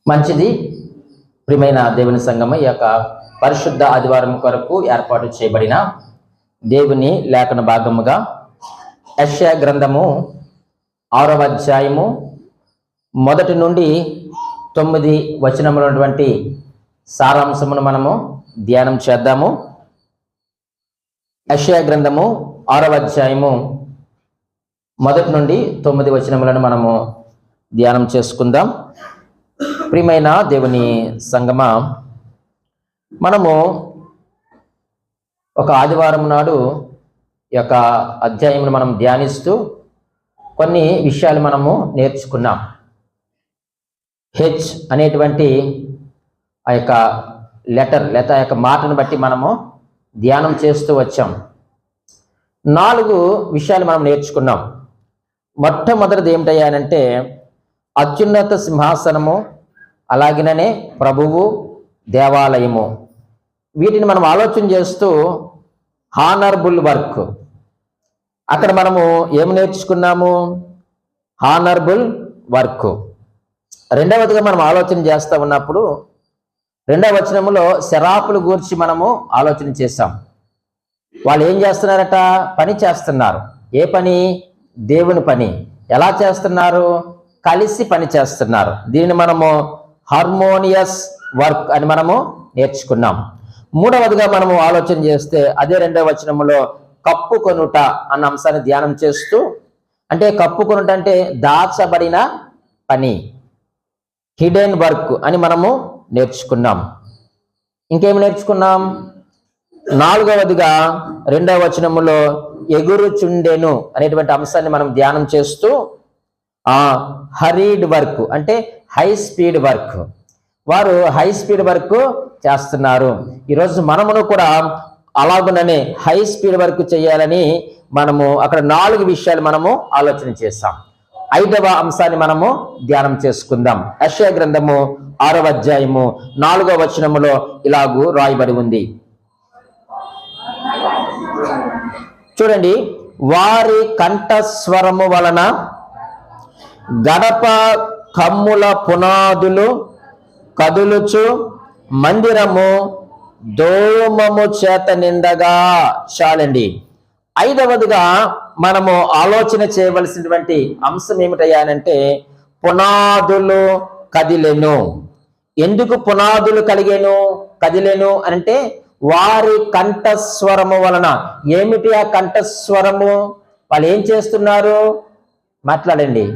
మంచిది. ప్రియమైన దేవుని సంగమ, ఈ యొక్క పరిశుద్ధ ఆదివారం కొరకు ఏర్పాటు చేయబడిన దేవుని లేఖన భాగముగా యెషయా గ్రంథము 6వ అధ్యాయము 1 నుండి 9 వచనములైనటువంటి సారాంశమును మనము ధ్యానం చేద్దాము. యెషయా గ్రంథము 6వ అధ్యాయము 1 నుండి 9 వచనములను మనము ధ్యానం చేసుకుందాం. ప్రియమైన దేవుని సంగమ, మనము ఒక ఆదివారం నాడు ఈ యొక్క అధ్యాయమును మనం ధ్యానిస్తూ కొన్ని విషయాలు మనము నేర్చుకున్నాం. హెచ్ అనేటువంటి ఆ యొక్క లెటర్ లేదా ఆ యొక్క మాటను బట్టి మనము ధ్యానం చేస్తూ వచ్చాం. 4 విషయాలు మనం నేర్చుకున్నాం. మొట్టమొదటిది ఏమిటయ్యానంటే అత్యున్నత సింహాసనము, అలాగనే ప్రభువు, దేవాలయము. వీటిని మనం ఆలోచన చేస్తూ హానరబుల్ వర్క్, అక్కడ మనము ఏమి నేర్చుకున్నాము? Honourable work. రెండవదిగా మనం ఆలోచన చేస్తూ ఉన్నప్పుడు 2వ వచనములో శరాపుల గురించి మనము ఆలోచన చేశాం. వాళ్ళు ఏం చేస్తున్నారట? పని చేస్తున్నారు. ఏ పని? దేవుని పని. ఎలా చేస్తున్నారు? కలిసి పని చేస్తున్నారు. దీన్ని మనము హార్మోనియస్ వర్క్ అని మనము నేర్చుకున్నాం. 3వదిగా మనము ఆలోచన చేస్తే అదే 2వ వచనములో కప్పు కొనుట అన్న అంశాన్ని ధ్యానం చేస్తూ, అంటే కప్పు కొనుట అంటే దాచబడిన పని, హిడెన్ వర్క్ అని మనము నేర్చుకున్నాం. ఇంకేమి నేర్చుకున్నాం? 4వదిగా 2వ వచనములో ఎగురుచుండెను అనేటువంటి అంశాన్ని మనం ధ్యానం చేస్తూ హరీడ్ వర్క్ అంటే హై స్పీడ్ వర్క్, వారు హై స్పీడ్ వర్క్ చేస్తున్నారు. ఈరోజు మనమును కూడా అలాగుననే హై స్పీడ్ వర్క్ చేయాలని మనము అక్కడ 4 విషయాలు మనము ఆలోచన చేస్తాం. 5వ అంశాన్ని మనము ధ్యానం చేసుకుందాం. యెషయా గ్రంథము 6వ అధ్యాయము 4వ వచనములో ఇలాగూ రాయబడి ఉంది. చూడండి, వారి కంఠస్వరము వలన గడప కమ్ముల పునాదులు కదులుచు మందిరము దోమము చేత నిండగా. చాలండి. 5వదిగా మనము ఆలోచన చేయవలసినటువంటి అంశం ఏమిటయ్యానంటే పునాదులు కదిలెను. ఎందుకు పునాదులు కదిలెను అంటే వారి కంఠస్వరము వలన. ఏమిటి ఆ కంఠస్వరము? వాళ్ళు ఏం చేస్తున్నారు? మాట్లాడండి.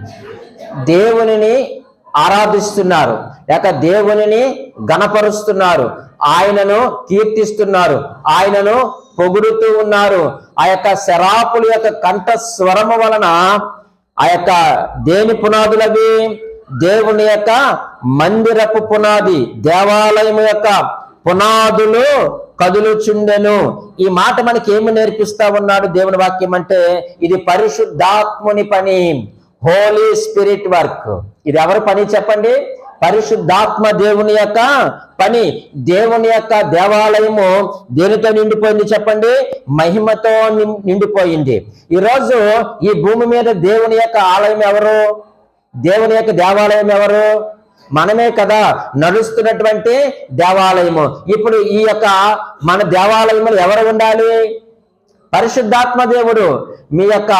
దేవునిని ఆరాధిస్తున్నారు, లేక దేవునిని గణపరుస్తున్నారు, ఆయనను కీర్తిస్తున్నారు, ఆయనను పొగుడుతూ ఉన్నారు. ఆ యొక్క శరాపుల యొక్క కంఠస్వరము వలన ఆ యొక్క దేని పునాదులవి? దేవుని యొక్క మందిరపు పునాది, దేవాలయం యొక్క పునాదులు కదులుచుండెను. ఈ మాట మనకి ఏమి నేర్పిస్తా ఉన్నాడు దేవుని వాక్యం అంటే ఇది పరిశుద్ధాత్ముని పని, హోలీ స్పిరిట్ వర్క్. ఇది ఎవరి పని చెప్పండి? పరిశుద్ధాత్మ దేవుని యొక్క పని. దేవుని యొక్క దేవాలయము దేనితో నిండిపోయింది చెప్పండి? మహిమతో నిండిపోయింది. ఈరోజు ఈ భూమి మీద దేవుని యొక్క ఆలయం ఎవరు? దేవుని యొక్క దేవాలయం ఎవరు? మనమే కదా, నడుస్తున్నటువంటి దేవాలయము. ఇప్పుడు ఈ యొక్క మన దేవాలయంలో ఎవరు ఉండాలి? పరిశుద్ధాత్మ దేవుడు. మీ యొక్క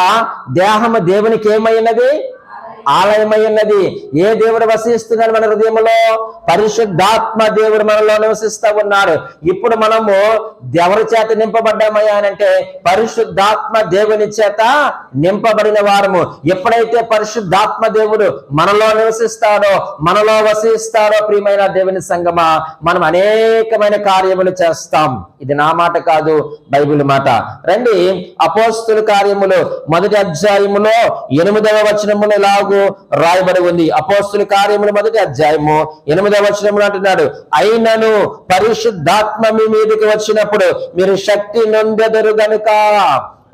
దేహము దేవునికి ఏమైనది? ఆలయమై ఉన్నది. ఏ దేవుడు వసిస్తున్నాడు మన హృదయంలో? పరిశుద్ధాత్మ దేవుడు మనలో నివసిస్తూ ఉన్నాడు. ఇప్పుడు మనము ఎవరి చేత నింపబడ్డామయ్యా అంటే పరిశుద్ధాత్మ దేవుని చేత నింపబడిన వారము. ఎప్పుడైతే పరిశుద్ధాత్మ దేవుడు మనలో నివసిస్తాడో, మనలో వసిస్తాడో, ప్రియమైన దేవుని సంగమా, మనం అనేకమైన కార్యములు చేస్తాం. ఇది నా మాట కాదు, బైబిల్ మాట. రండి, అపోస్తుల కార్యములు 1వ అధ్యాయములో 8వ వచనములో ఇలాగూ రాయబడి ఉంది. అపోస్తుల కార్యములు 1వ అధ్యాయము 8వ వచనములో అంటున్నాడు, అయినను పరిశుద్ధాత్మ మీ మీదకి వచ్చినప్పుడు మీరు శక్తి నొందెదరు గనుక.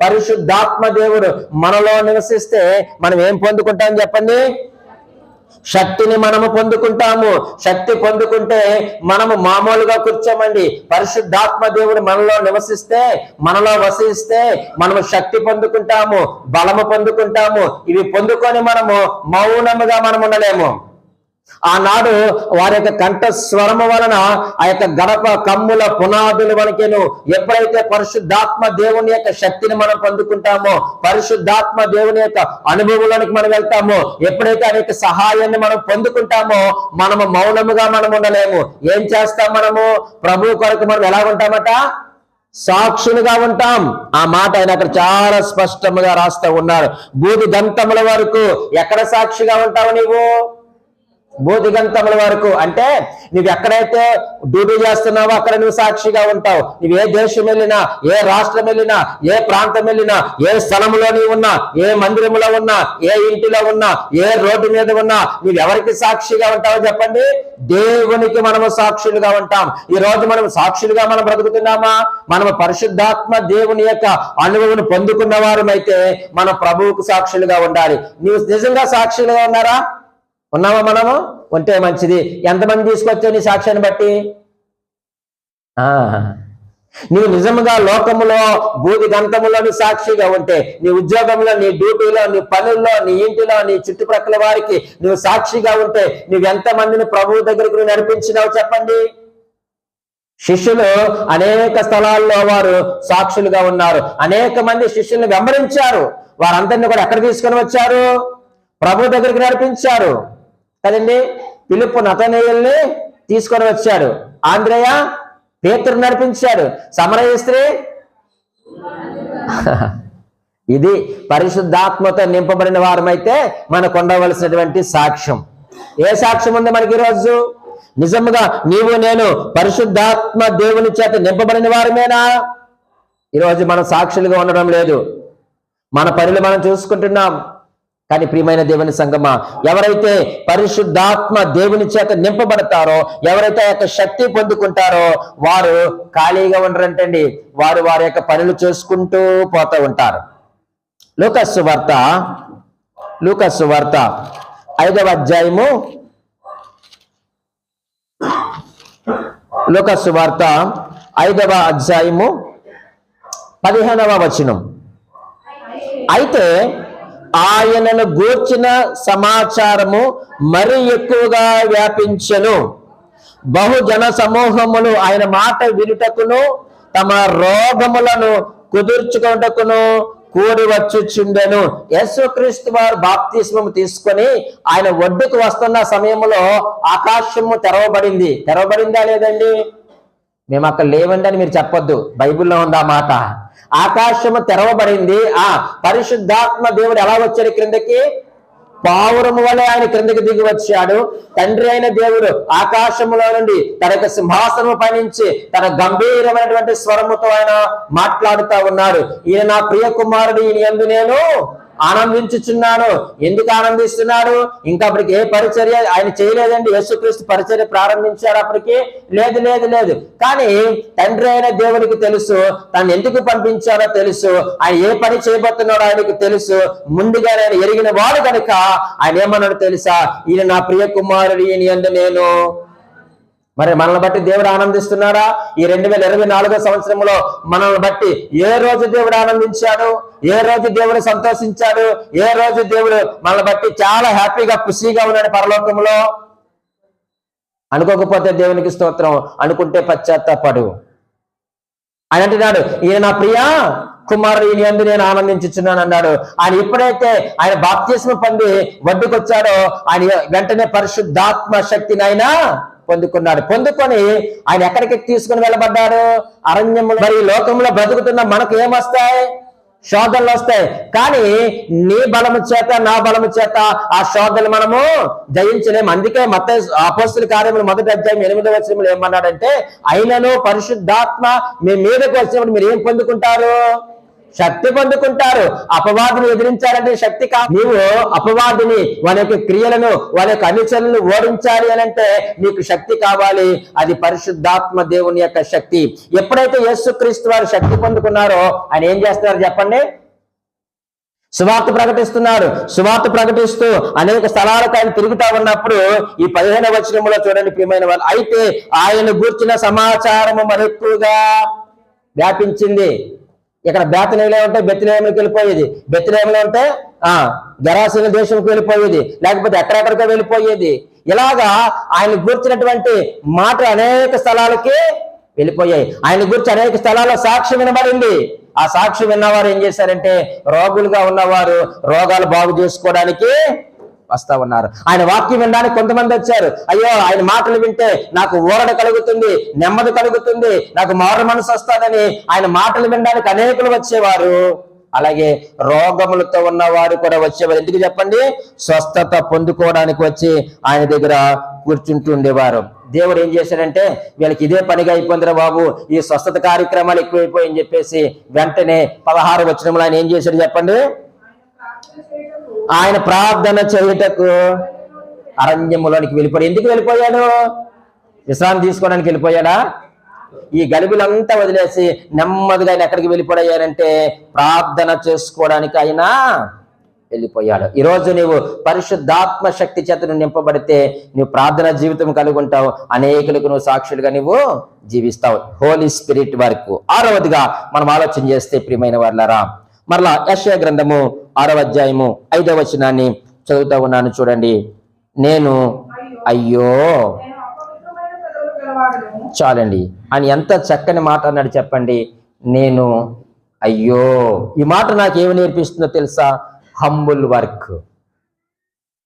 పరిశుద్ధాత్మ దేవుడు మనలో నివసిస్తే మనం ఏం పొందుకుంటాం చెప్పండి? శక్తిని మనము పొందుకుంటాము. శక్తి పొందుకుంటే మనము మామూలుగా కూర్చోమండి. పరిశుద్ధాత్మ దేవుడు మనలో నివసిస్తే, మనలో వసిస్తే మనము శక్తి పొందుకుంటాము, బలము పొందుకుంటాము. ఇవి పొందుకొని మనము మౌనముగా మనం ఉండలేము. ఆనాడు వారి యొక్క కంఠ స్వరము వలన ఆ యొక్క గడప కమ్ముల పునాదులు వలకెను. ఎప్పుడైతే పరిశుద్ధాత్మ దేవుని యొక్క శక్తిని మనం పొందుకుంటామో, పరిశుద్ధాత్మ దేవుని యొక్క అనుభవంలోనికి మనం వెళ్తామో, ఎప్పుడైతే ఆయన యొక్క సహాయాన్ని మనం పొందుకుంటామో, మనము మౌనముగా మనం ఉండలేము. ఏం చేస్తాం? మనము ప్రభు కొరకు మనం ఎలా ఉంటామట? సాక్షులుగా ఉంటాం. ఆ మాట ఆయన అక్కడ చాలా స్పష్టంగా రాస్తూ ఉన్నారు. బూది గంతముల వరకు ఎక్కడ సాక్షిగా ఉంటావు నీవు? బోధిగంతముల వరకు అంటే నువ్వు ఎక్కడైతే డ్యూటీ చేస్తున్నావో అక్కడ నువ్వు సాక్షిగా ఉంటావు. నువ్వు ఏ దేశం వెళ్ళినా, ఏ రాష్ట్రం వెళ్ళినా, ఏ ప్రాంతం వెళ్ళినా, ఏ స్థలంలో నీవు ఉన్నా, ఏ మందిరంలో ఉన్నా, ఏ ఇంటిలో ఉన్నా, ఏ రోడ్డు మీద ఉన్నా, నువ్వు ఎవరికి సాక్షిగా ఉంటావో చెప్పండి? దేవునికి మనము సాక్షులుగా ఉంటాం. ఈ రోజు మనం సాక్షులుగా మనం బ్రతుకుతున్నామా? మనము పరిశుద్ధాత్మ దేవుని యొక్క అనుభవం పొందుకున్న వారమైతే మన ప్రభువుకు సాక్షులుగా ఉండాలి. నీవు నిజంగా సాక్షులుగా ఉన్నారా? ఉన్నామా? మనము ఉంటే మంచిది. ఎంతమంది తీసుకొచ్చావు నీ సాక్ష్యాన్ని బట్టి? నీవు నిజంగా లోకములో బూది గంతములో నీ సాక్షిగా ఉంటే, నీ ఉద్యోగంలో, నీ డ్యూటీలో, నీ పనుల్లో, నీ ఇంటిలో, నీ చుట్టుప్రక్కల వారికి నువ్వు సాక్షిగా ఉంటే నువ్వు ఎంతమందిని ప్రభువు దగ్గరికి నువ్వు నడిపించినావు చెప్పండి? శిష్యులు అనేక స్థలాల్లో వారు సాక్షులుగా ఉన్నారు. అనేక మంది శిష్యుల్ని వెంబడించారు. వారందరినీ కూడా ఎక్కడ తీసుకొని వచ్చారు? ప్రభు దగ్గరికి నడిపించారు కదండి. ఫిలిప్పు నతనయేలుని తీసుకొని వచ్చాడు. ఆంద్రేయ పేతురు నడిపించాడు. సమరయ స్త్రీ ఇది పరిశుద్ధాత్మతో నింపబడిన వారమైతే మనకు ఉండవలసినటువంటి సాక్ష్యం. ఏ సాక్ష్యం ఉంది మనకి ఈరోజు? నిజంగా నీవు నేను పరిశుద్ధాత్మ దేవుని చేత నింపబడిన వారమేనా? ఈరోజు మనం సాక్షులుగా ఉండడం లేదు. మన పనులు మనం చూసుకుంటున్నాం. కానీ ప్రియమైన దేవుని సంగమా, ఎవరైతే పరిశుద్ధాత్మ దేవుని చేత నింపబడతారో, ఎవరైతే యొక్క శక్తి పొందుకుంటారో వారు ఖాళీగా ఉండరంటండి. వారు వారి యొక్క పనులు చేసుకుంటూ పోతూ ఉంటారు. లూకాసు వార్త 5వ అధ్యాయము, లూకాసు వార్త 5వ అధ్యాయము 15వ వచనం. అయితే ఆయనను గూర్చిన సమాచారము మరి ఎక్కువగా వ్యాపించెను. బహుజన సమూహములు ఆయన మాట వినుటకును తమ రోగములను కుదుర్చుకొనుటకును కూడి వచ్చుచుండెను. యేసుక్రీస్తు వారు బాప్తిస్మము తీసుకొని ఆయన ఒడ్డుకు వస్తున్న సమయంలో ఆకాశము తెరవబడిందా లేదండి? మేము అక్కడ లేవండి అని మీరు చెప్పొద్దు, బైబిల్లో ఉంది ఆ మాట. ఆకాశము తెరవబడింది. ఆ పరిశుద్ధాత్మ దేవుడు ఎలా వచ్చాడు క్రిందకి? పావురము వలె ఆయన క్రిందకి దిగి వచ్చాడు. తండ్రి అయిన దేవుడు ఆకాశములో నుండి తన యొక్క సింహాసనము పైనుంచి తన గంభీరమైనటువంటి స్వరముతో ఆయన మాట్లాడుతూ ఉన్నాడు. ఈయన నా ప్రియ కుమారుడు, ఈయన యందు నేను ఆనందించుచున్నాను. ఎందుకు ఆనందిస్తున్నాడు? ఇంకా అప్పటికి ఏ పరిచర్య ఆయన చేయలేదండి. యేసుక్రీస్తు పరిచర్య ప్రారంభించారు అప్పటికి? లేదు. కానీ తండ్రి అయిన దేవునికి తెలుసు, తను ఎందుకు పంపించారో తెలుసు, ఆయన ఏ పని చేయబోతున్నాడో ఆయనకు తెలుసు. ముందుగా ఆయన ఎరిగిన వాడు కనుక ఆయన ఏమన్నాడు తెలుసా? ఈయన నా ప్రియ కుమారుడు, ఈయన యందు నేను. మరి మనల్ని బట్టి దేవుడు ఆనందిస్తున్నారా? ఈ 2024 సంవత్సరంలో మనల్ని బట్టి ఏ రోజు దేవుడు ఆనందించాడు? ఏ రోజు దేవుడు సంతోషించాడు? ఏ రోజు దేవుడు మనల్ని బట్టి చాలా హ్యాపీగా ఖుషీగా ఉన్నాడు పరలోకంలో? అనుకోకపోతే దేవునికి స్తోత్రం, అనుకుంటే పశ్చాత్తాపడు. ఆయన అంటున్నాడు, ఈయన నా ప్రియా కుమారుడు, ఈయన యందు నేను ఆనందించుచున్నాను అన్నాడు. ఆయన ఎప్పుడైతే ఆయన బాప్తిస్మం పొంది ఒడ్డుకొచ్చాడో ఆయన వెంటనే పరిశుద్ధాత్మ శక్తిని ఆయన పొందుకొని ఆయన ఎక్కడికి తీసుకుని వెళ్ళబడ్డాడు? అరణ్యములో. మరి ఈ లోకంలో బ్రతుకుతున్న మనకు ఏమొస్తాయి? శోధనలు వస్తాయి. కానీ నీ బలము చేత, నా బలము చేత ఆ శోధనలు మనము జయించలేము. అందుకే మత్తయి అపోస్తలుల కార్యములు 1వ అధ్యాయం 8వ వచనంలో ఏమన్నాడంటే, అయినను పరిశుద్ధాత్మ మీ మీదకు వచ్చినప్పుడు మీరు ఏం పొందుకుంటారు? శక్తి పొందుకుంటారు. అపవాదిని ఎదిరించాలంటే శక్తి నీవు అపవాదిని, వాళ్ళ యొక్క క్రియలను, వాళ్ళ యొక్క అనుచరులను ఓడించాలి అని అంటే నీకు శక్తి కావాలి. అది పరిశుద్ధాత్మ దేవుని యొక్క శక్తి. ఎప్పుడైతే యేసుక్రీస్తు వారు శక్తి పొందుకున్నారో ఆయన ఏం చేస్తున్నారు చెప్పండి? సువార్త ప్రకటిస్తున్నారు. సువార్త ప్రకటిస్తూ అనేక స్థలాలకు ఆయన తిరుగుతా ఉన్నప్పుడు ఈ 15వ వచనంలో చూడండి ప్రియమైన వాళ్ళు, అయితే ఆయన గూర్చిన సమాచారము మరి ఎక్కువగా వ్యాపించింది. ఇక్కడ బేతలేములో ఉంటే బెత్లెహేముకి వెళ్ళిపోయేది, బెత్లెహేములో ఉంటే గెరాసీన దేశంకి వెళ్ళిపోయేది, లేకపోతే ఎక్కడెక్కడికో వెళ్ళిపోయేది. ఇలాగా ఆయన గురించినటువంటి మాట అనేక స్థలాలకి వెళ్ళిపోయాయి. ఆయన గురించి అనేక స్థలాల్లో సాక్ష్యం వినబడింది. ఆ సాక్ష్యం విన్నవారు ఏం చేశారంటే, రోగులుగా ఉన్నవారు రోగాలు బాగు చేసుకోవడానికి వస్తా ఉన్నారు. ఆయన వాక్యం వినడానికి కొంతమంది వచ్చారు. అయ్యో ఆయన మాటలు వింటే నాకు ఊరట కలుగుతుంది, నెమ్మది కలుగుతుంది, నాకు మారు మనసు వస్తుందని ఆయన మాటలు వినడానికి అనేకులు వచ్చేవారు. అలాగే రోగములతో ఉన్నవారు కూడా వచ్చేవారు. ఎందుకు చెప్పండి? స్వస్థత పొందుకోవడానికి వచ్చి ఆయన దగ్గర కూర్చుంటుండేవారు. దేవుడు ఏం చేశాడంటే, వీళ్ళకి ఇదే పనిగా అయిపోయిందిరా బాబు, ఈ స్వస్థత కార్యక్రమాలు ఎక్కువైపోయి అని చెప్పేసి వెంటనే 16వ వచనంలో ఆయన ఏం చేశాడు చెప్పండి? ఆయన ప్రార్థన చేయుటకు అరణ్యములోనికి వెళ్ళిపోయాడు. ఎందుకు వెళ్ళిపోయాడు? విశ్రాంతి తీసుకోవడానికి వెళ్ళిపోయాడా? ఈ గలిబిలంతా వదిలేసి నెమ్మదిగా ఆయన ఎక్కడికి వెళ్ళిపోయారంటే ప్రార్థన చేసుకోవడానికి ఆయన వెళ్ళిపోయాడు. ఈరోజు నీవు పరిశుద్ధాత్మ శక్తి చేత నువ్వు నింపబడితే నువ్వు ప్రార్థన జీవితం కలిగి ఉంటావు, అనేకులకు నువ్వు సాక్షులుగా నువ్వు జీవిస్తావు. Holy Spirit work. 6వదిగా మనం ఆలోచన చేస్తే ప్రియమైన వాళ్ళారా, మరలా యెషయా గ్రంథము 6వ అధ్యాయము 5వ వచనాన్ని చదువుతా ఉన్నాను చూడండి. నేను అయ్యో, చాలండి. అని ఎంత చక్కని మాట అన్నాడు చెప్పండి. నేను అయ్యో. ఈ మాట నాకు ఏమి నేర్పిస్తుందో తెలుసా? Humble work.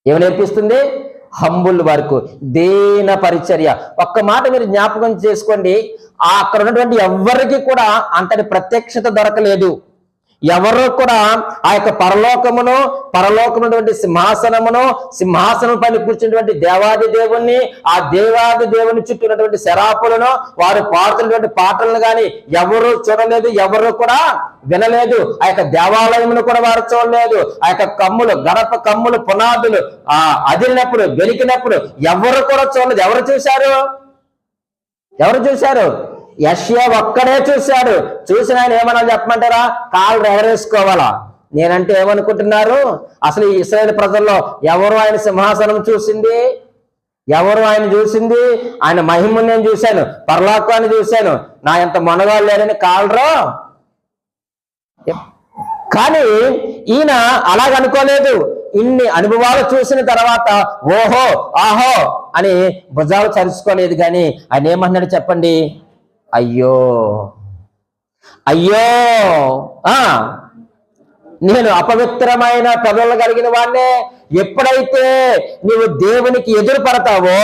ఏమి నేర్పిస్తుంది? హంబుల్ వర్క్, దీన పరిచర్య. ఒక్క మాట మీరు జ్ఞాపకం చేసుకోండి, అక్కడ ఉన్నటువంటి ఎవరికి కూడా అంతటి ప్రత్యక్షత దొరకలేదు. ఎవరు కూడా ఆ యొక్క పరలోకమునటువంటి సింహాసనం పైన కూర్చున్నటువంటి దేవాది దేవుణ్ణి, ఆ దేవాది దేవుని చుట్టూ ఉన్నటువంటి శరాపులను, వారు పాడుతున్నటువంటి పాటలను కానీ ఎవరు చూడలేదు, ఎవరు కూడా వినలేదు. ఆ యొక్క దేవాలయమును కూడా వారు చూడలేదు. ఆ యొక్క కమ్ములు, గడప కమ్ములు, పునాదులు అదిలినప్పుడు, వెలికినప్పుడు ఎవరు కూడా చూడలేదు. ఎవరు చూశారు? యెషయా ఒక్కడే చూశాడు. చూసిన ఆయన ఏమన్నా చెప్పమంటారా? కాళ్ళు ఎగరేసుకోవాలా? నేనంటే ఏమనుకుంటున్నారు? అసలు ఈ ఇశ్రాయేలు ప్రజల్లో ఎవరు ఆయన సింహాసనం చూసింది? ఎవరు ఆయన చూసింది? ఆయన మహిమను నేను చూశాను, పరలోకాన్ని చూశాను, నా ఎంత మనగాళ్ళు లేరని కాళ్ళరా. కానీ ఈయన అలాగనుకోలేదు. ఇన్ని అనుభవాలు చూసిన తర్వాత ఓహో ఆహో అని భుజాలు చరుచుకోలేదు. కానీ ఆయన ఏమన్నాడు చెప్పండి? అయ్యో నేను అపవిత్రమైన పెదవులు కలిగిన వాడినే. ఎప్పుడైతే నీవు దేవునికి ఎదురు పడతాడో,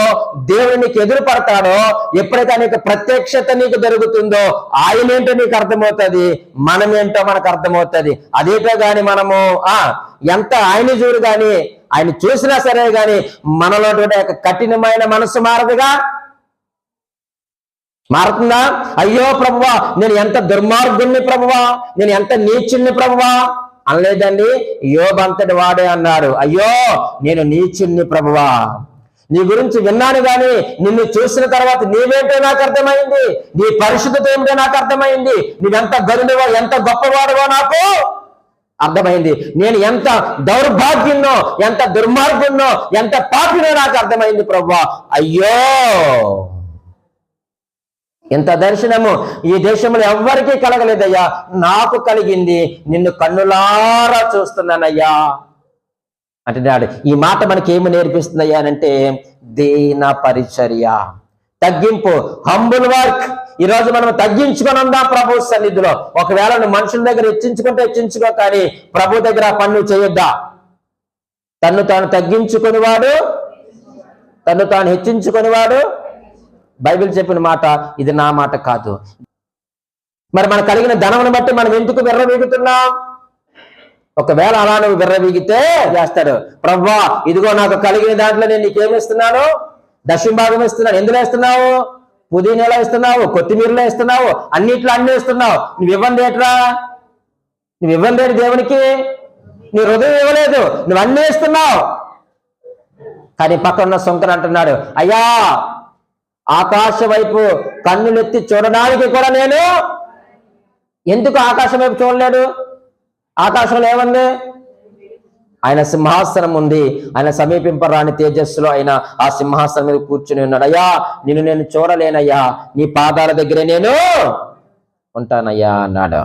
ఎప్పుడైతే నీకు ప్రత్యక్షత నీకు దొరుకుతుందో, ఆయన ఏంటో నీకు అర్థమవుతుంది, మనమేంటో మనకు అర్థమవుతుంది. అదేటో గాని మనము ఎంత ఆయన చూడు గాని, ఆయన చూసినా సరే గాని మనలో కఠినమైన మనసు మారుతుందా? అయ్యో ప్రభువా, నేను ఎంత దుర్మార్గుణ్ణి ప్రభువా, నేను ఎంత నీచుణ్ణి ప్రభువా అనలేదండి. యోబు అంతటి వాడే అన్నాడు, అయ్యో నేను నీచుణ్ణి ప్రభువా, నీ గురించి విన్నాను గాని నిన్ను చూసిన తర్వాత నీవేంటో నాకు అర్థమైంది, నీ పరిశుద్ధత ఏమిటో నాకు అర్థమైంది, నువ్వెంత గరుడివో ఎంత గొప్పవాడువో నాకు అర్థమైంది, నేను ఎంత దౌర్భాగ్యున్నో, ఎంత దుర్మార్గున్నో, ఎంత పాపినో నాకు అర్థమైంది ప్రభువా. అయ్యో, ఇంత దర్శనము ఈ దేశంలో ఎవ్వరికీ కలగలేదయ్యా, నాకు కలిగింది, నిన్ను కన్నులారా చూస్తున్నానయ్యా అంటున్నాడు. ఈ మాట మనకి ఏమి నేర్పిస్తుందయ్యా అంటే దీన పరిచర్య, తగ్గింపు, హంబుల్ వర్క్. ఈరోజు మనం తగ్గించుకొని ఉందాం ప్రభు సన్నిధిలో. ఒకవేళ నువ్వు మనుషుల దగ్గర హెచ్చించుకో, కానీ ప్రభు దగ్గర ఆ పన్ను చేయొద్దా? తన్ను తాను తగ్గించుకునివాడు, తన్ను తాను హెచ్చించుకునివాడు. బైబిల్ చెప్పిన మాట, ఇది నా మాట కాదు. మరి మనకు కలిగిన ధనమును బట్టి మనం ఎందుకు విర్రవీగుతున్నాం? ఒకవేళ అలా నువ్వు విర్రవీగితే చేస్తాడు, ప్రభువా ఇదిగో నాకు కలిగిన దాంట్లో నేను నీకేమిస్తున్నాను? దశంభాగం ఇస్తున్నాను. ఎందులో ఇస్తున్నావు? పుదీనాలో ఇస్తున్నావు, కొత్తిమీరలో ఇస్తున్నావు, అన్నిట్లో అన్ని ఇస్తున్నావు. నువ్వు ఇవ్వండి ఏట్రా? నువ్వు ఇవ్వండి దేవునికి? నీ హృదయం ఇవ్వలేదు, నువ్వు అన్నీ ఇస్తున్నావు. కానీ పక్కన సొంకరు అంటున్నాడు, అయ్యా ఆకాశం వైపు కన్నులెత్తి చూడడానికి కూడా నేను ఎందుకు ఆకాశం వైపు చూడలేడు? ఆకాశంలో ఏముంది? ఆయన సింహాసనం ఉంది. ఆయన సమీపింపరాని తేజస్సులో ఆయన ఆ సింహాసనం మీద కూర్చుని ఉన్నాడు. అయ్యా నిన్ను నేను చూడలేనయ్యా, నీ పాదాల దగ్గరే నేను ఉంటానయ్యా అన్నాడు.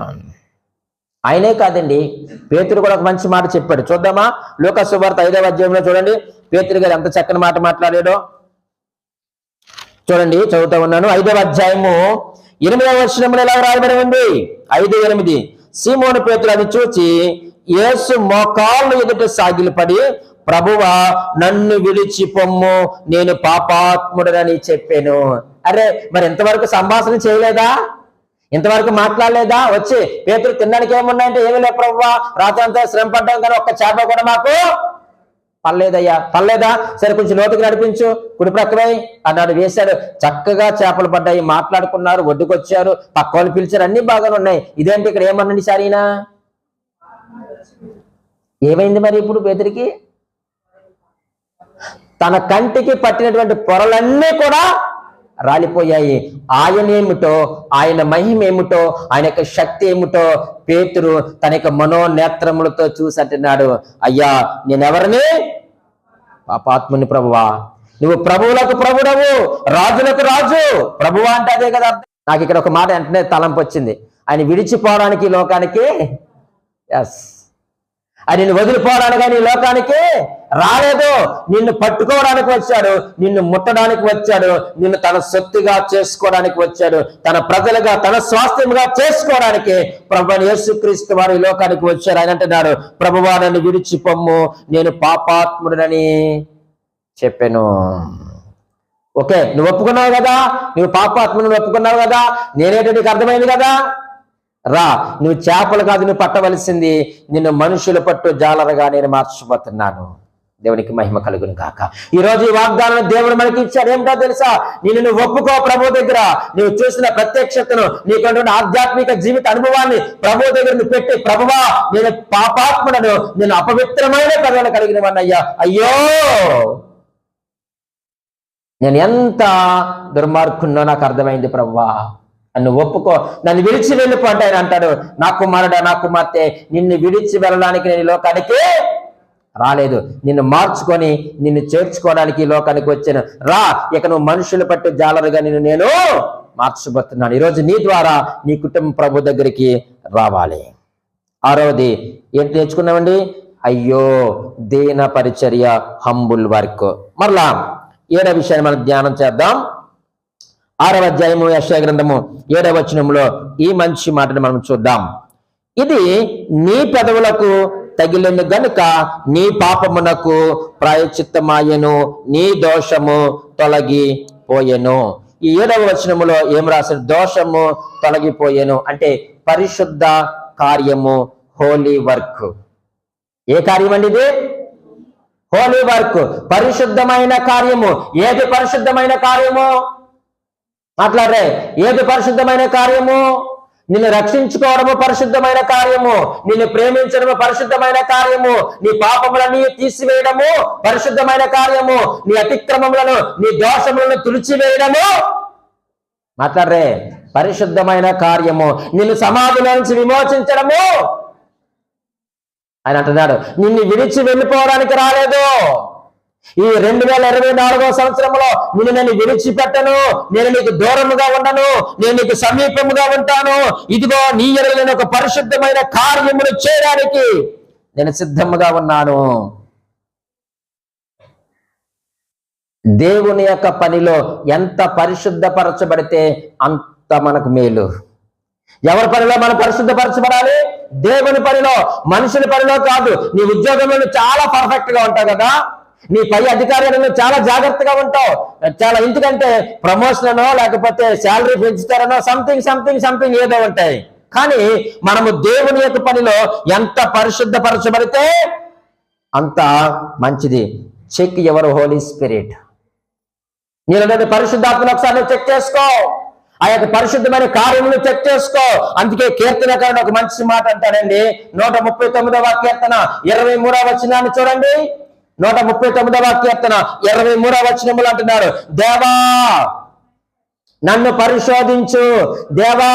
ఆయనే కాదండి, పేతురు కూడా ఒక మంచి మాట చెప్పాడు. చూద్దామా? లూకా సువార్త 5వ అధ్యాయంలో చూడండి, పేతురు గారు ఎంత చక్కని మాట మాట్లాడాడో చూడండి. చదువుతా ఉన్నాను. 5వ అధ్యాయము 8వ వచనంలో ఇలా రాయబడి ఉంది. 5:8. సీమోను పేతురు అది చూచి యేసు మోకాళ్ళ ఎదుట సాగిలపడి, ప్రభువా నన్ను విడిచి పొమ్ము, నేను పాపాత్ముడనని చెప్పాను. అరే, మరి ఇంతవరకు సంభాషణ చేయలేదా? ఇంతవరకు మాట్లాడలేదా? వచ్చి పేతురు తినడానికి ఏమున్నాయంటే ఏమీ లే ప్రభువా, రాత్రంతా శ్రమ పడ్డాం కానీ ఒక్క చేప కూడా మాకు పర్లేదయ్యా. పర్లేదా? సరే కొంచెం లోతుకి నడిపించు, కుడి ప్రక్కవై అన్నాడు. వేశాడు. చక్కగా చేపలు పడ్డాయి, మాట్లాడుకున్నారు, ఒడ్డుకొచ్చారు, పక్క వాళ్ళు పిలిచారు, అన్ని బాగానే ఉన్నాయి. ఇదేంటి ఇక్కడ ఏమన్నాడు సరైనా? ఏమైంది మరి ఇప్పుడు పేతురికి? తన కంటికి పట్టినటువంటి పొరలన్నీ కూడా రాలిపోయాయి. ఆయన ఏమిటో, ఆయన మహిమ ఏమిటో, ఆయన యొక్క శక్తి ఏమిటో పేతురు తన యొక్క మనోనేత్రములతో చూసి అంటున్నాడు, అయ్యా నేనెవరిని? పాపాత్ముని ప్రభువా. నువ్వు ప్రభువులకు ప్రభుడవు, రాజులకు రాజు. ప్రభువా అంటే అదే కదా. నాకు ఇక్కడ ఒక మాట వెంటనే తలంపు వచ్చింది. ఆయన విడిచిపోవడానికి ఈ లోకానికి, ఎస్, ఆయన నిన్ను వదిలిపోవడానికి ఆయన ఈ లోకానికి రాలేదు. నిన్ను పట్టుకోవడానికి వచ్చాడు, నిన్ను ముట్టడానికి వచ్చాడు, నిన్ను తన సొత్తుగా చేసుకోవడానికి వచ్చాడు, తన ప్రజలుగా తన స్వాస్థ్యముగా చేసుకోవడానికి ప్రభువైన యేసుక్రీస్తు వారు ఈ లోకానికి వచ్చారు. ఆయన అంటున్నాడు, ప్రభువా నన్ను విడిచిపొమ్ము, నేను పాపాత్ముడనని చెప్పాను. ఓకే, నువ్వు ఒప్పుకున్నావు కదా, నువ్వు పాపాత్ముడిని ఒప్పుకున్నావు కదా, నేనేంటో నీకు అర్థమైంది కదా. రా, నువ్వు చేపలు కాదు నువ్వు పట్టవలసింది, నిన్ను మనుషులు పట్టు జాలరుగా నేను మార్చిపోతున్నాను. దేవునికి మహిమ కలుగును గాక. ఈ రోజు ఈ వాగ్దానం దేవుడు మనకి ఇచ్చాడు. ఏమిటో తెలుసా? నువ్వు ఒప్పుకో ప్రభు దగ్గర. నువ్వు చూసిన ప్రత్యక్షతను, నీకున్నటువంటి ఆధ్యాత్మిక జీవిత అనుభవాన్ని ప్రభు దగ్గర నువ్వు పెట్టి, ప్రభువా నేను పాపాత్ముడను, నేను అపవిత్రమైన కథలను కలిగిన వాడినయ్యా, అయ్యో నేను ఎంత దుర్మార్గున్నో నాకు అర్థమైంది ప్రభువా, నన్ను ఒప్పుకో, నన్ను విడిచి వెళ్ళిపో అంటే ఆయన అంటాడు, నా కుమారుడా నా కుమార్తె, నిన్ను విడిచి వెళ్ళడానికి నేను ఈ లోకానికి రాలేదు, నిన్ను మార్చుకొని నిన్ను చేర్చుకోవడానికి ఈ లోకానికి వచ్చాను. రా, ఇక నువ్వు మనుషులు పట్టు జాలరుగా నేను మార్చబోతున్నాను. ఈరోజు నీ ద్వారా నీ కుటుంబం ప్రభు దగ్గరికి రావాలి. 6వది ఏంటి నేర్చుకున్నామండి? అయ్యో దీన పరిచర్య, హంబుల్ వర్క్. మరలా 7వ విషయాన్ని మనం ధ్యానం చేద్దాం. 6వ అధ్యాయము యెషయా గ్రంథము 7వ వచనంలో ఈ మంచి మాటను మనం చూద్దాం. ఇది నీ పెదవులకు తగిలిన గనుక నీ పాపమునకు ప్రాయశ్చిత్తమాయెను, నీ దోషము తొలగిపోయెను. ఈ 7వ వచనములో ఏం రాశారు? దోషము తొలగిపోయెను అంటే పరిశుద్ధ కార్యము, హోలీ వర్క్. ఏ కార్యం అండి ఇది? హోలీ వర్క్, పరిశుద్ధమైన కార్యము. ఏది పరిశుద్ధమైన కార్యము? మాట్లాడరే, ఏది పరిశుద్ధమైన కార్యము? నిన్ను రక్షించుకోవడము పరిశుద్ధమైన కార్యము, నిన్ను ప్రేమించడము పరిశుద్ధమైన కార్యము, నీ పాపములను తీసివేయడము పరిశుద్ధమైన కార్యము, నీ అతిక్రమములను నీ దోషములను తుడిచివేయడము, మాట్లాడరే, పరిశుద్ధమైన కార్యము. నిన్ను సమాధిలో నుంచి విమోచించడము. ఆయన అంటున్నాడు, నిన్ను విడిచి వెళ్ళిపోవడానికి రాలేదు. ఈ 2024వ సంవత్సరంలో నేను విడిచిపెట్టను, నేను నీకు దూరముగా ఉండను, నేను నీకు సమీపముగా ఉంటాను. ఇదిగో నీ ఎడల ఒక పరిశుద్ధమైన కార్యములు చేయడానికి నేను సిద్ధముగా ఉన్నాను. దేవుని యొక్క పనిలో ఎంత పరిశుద్ధపరచబడితే అంత మనకు మేలు. ఎవరి పనిలో మనం పరిశుద్ధపరచబడాలి? దేవుని పనిలో, మనుషుల పనిలో కాదు. నీ ఉద్యోగంలో చాలా పర్ఫెక్ట్ గా ఉంటావు కదా, నీ పై అధికారులను చాలా జాగ్రత్తగా ఉంటావు, చాలా, ఎందుకంటే ప్రమోషన్ అనో లేకపోతే శాలరీ పెంచుతారనో సంథింగ్ ఏదో ఉంటాయి. కానీ మనము దేవుని యొక్క పనిలో ఎంత పరిశుద్ధపరచబడితే అంత మంచిది. Check your Holy Spirit. నేను పరిశుద్ధాత్మను ఒకసారి చెక్ చేసుకో, ఆ యొక్క పరిశుద్ధమైన కార్యములు చెక్ చేసుకో. అందుకే కీర్తనకారుడు ఒక మంచి మాట అంటాడండి. 139వ కీర్తన 23వ వచనాన్ని చూడండి. 139వ కీర్తన 23వ వచనములు అంటున్నారు, దేవా నన్ను పరిశోధించు, దేవా